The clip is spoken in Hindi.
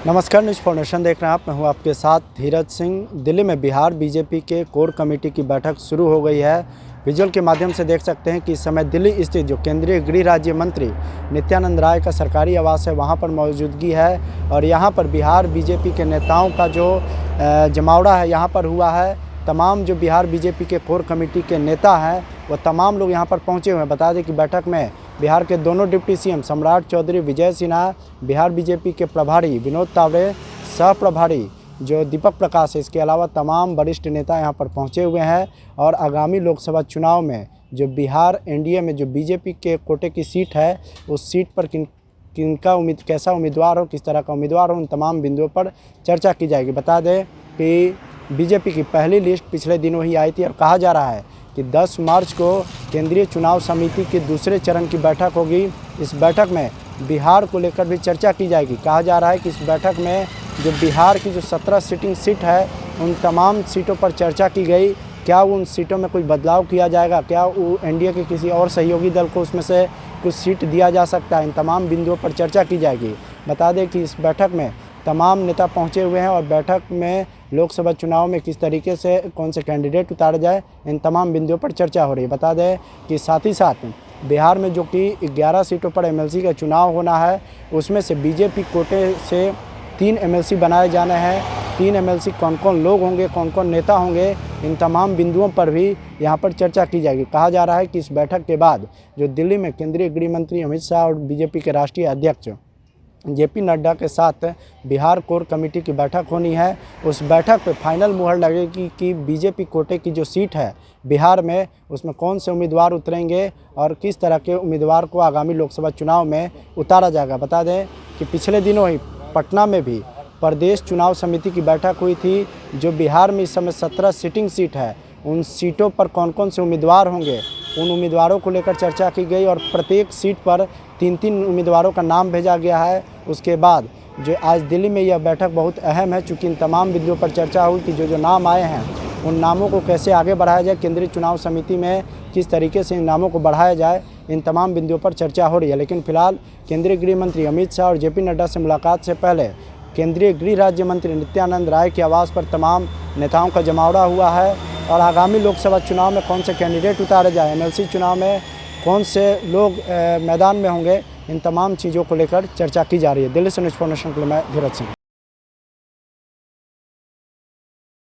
नमस्कार, न्यूज़ फाउंडेशन देख रहे हैं आप। मैं हूं आपके साथ धीरज सिंह। दिल्ली में बिहार बीजेपी के कोर कमेटी की बैठक शुरू हो गई है। विजुअल के माध्यम से देख सकते हैं कि इस समय दिल्ली स्थित जो केंद्रीय गृह राज्य मंत्री नित्यानंद राय का सरकारी आवास है, वहां पर मौजूदगी है। और यहां पर बिहार बीजेपी के नेताओं का जो जमावड़ा है यहाँ पर हुआ है। तमाम जो बिहार बीजेपी के कोर कमेटी के नेता हैं वो तमाम लोग यहाँ पर पहुँचे हुए हैं। बता दें कि बैठक में बिहार के दोनों डिप्टी सीएम सम्राट चौधरी विजय सिन्हा, बिहार बीजेपी के प्रभारी विनोद तावड़े, सह प्रभारी जो दीपक प्रकाश है, इसके अलावा तमाम वरिष्ठ नेता यहाँ पर पहुँचे हुए हैं। और आगामी लोकसभा चुनाव में जो बिहार एनडीए में जो बीजेपी के कोटे की सीट है, उस सीट पर किनका कैसा उम्मीदवार हो, किस तरह का उम्मीदवार हो, उन तमाम बिंदुओं पर चर्चा की जाएगी। बता दें कि बीजेपी की पहली लिस्ट पिछले दिनों ही आई थी और कहा जा रहा है कि 10 मार्च को केंद्रीय चुनाव समिति के दूसरे चरण की बैठक होगी। इस बैठक में बिहार को लेकर भी चर्चा की जाएगी। कहा जा रहा है कि इस बैठक में जो बिहार की जो 17 सिटिंग सीट है, उन तमाम सीटों पर चर्चा की गई। क्या उन सीटों में कोई बदलाव किया जाएगा, क्या वो एनडीए के किसी और सहयोगी दल को उसमें से कुछ सीट दिया जा सकता है, इन तमाम बिंदुओं पर चर्चा की जाएगी। बता दें कि इस बैठक में तमाम नेता पहुंचे हुए हैं और बैठक में लोकसभा चुनाव में किस तरीके से कौन से कैंडिडेट उतारे जाए, इन तमाम बिंदुओं पर चर्चा हो रही है। बता दें कि साथ ही साथ बिहार में जो कि 11 सीटों पर एमएलसी का चुनाव होना है, उसमें से बीजेपी कोटे से 3 एमएलसी बनाए जाने हैं। 3 एमएलसी कौन कौन लोग होंगे, कौन कौन नेता होंगे, इन तमाम बिंदुओं पर भी यहाँ पर चर्चा की जाएगी। कहा जा रहा है कि इस बैठक के बाद जो दिल्ली में केंद्रीय गृह मंत्री अमित शाह और बीजेपी के राष्ट्रीय अध्यक्ष जेपी नड्डा के साथ बिहार कोर कमेटी की बैठक होनी है। उस बैठक पे फाइनल मुहर लगेगी कि बीजेपी कोटे की जो सीट है बिहार में, उसमें कौन से उम्मीदवार उतरेंगे और किस तरह के उम्मीदवार को आगामी लोकसभा चुनाव में उतारा जाएगा। बता दें कि पिछले दिनों ही पटना में भी प्रदेश चुनाव समिति की बैठक हुई थी। जो बिहार में इस समय 17 सिटिंग सीट है, उन सीटों पर कौन कौन से उम्मीदवार होंगे, उन उम्मीदवारों को लेकर चर्चा की गई और प्रत्येक सीट पर 3-3 उम्मीदवारों का नाम भेजा गया है। उसके बाद जो आज दिल्ली में यह बैठक बहुत अहम है, चूँकि इन तमाम बिंदुओं पर चर्चा हुई कि जो नाम आए हैं, उन नामों को कैसे आगे बढ़ाया जाए, केंद्रीय चुनाव समिति में किस तरीके से इन नामों को बढ़ाया जाए, इन तमाम बिंदुओं पर चर्चा हो रही है। लेकिन फिलहाल केंद्रीय गृह मंत्री अमित शाह और जेपी नड्डा से मुलाकात से पहले केंद्रीय गृह राज्य मंत्री नित्यानंद राय के आवास पर तमाम नेताओं का जमावड़ा हुआ है। और आगामी लोकसभा चुनाव में कौन से कैंडिडेट उतारे जाए, एमएलसी चुनाव में कौन से लोग मैदान में होंगे, इन तमाम चीज़ों को लेकर चर्चा की जा रही है। दिल्ली से न्यूज़ फाउंडेशन के लिए मैं धीरज सिंह।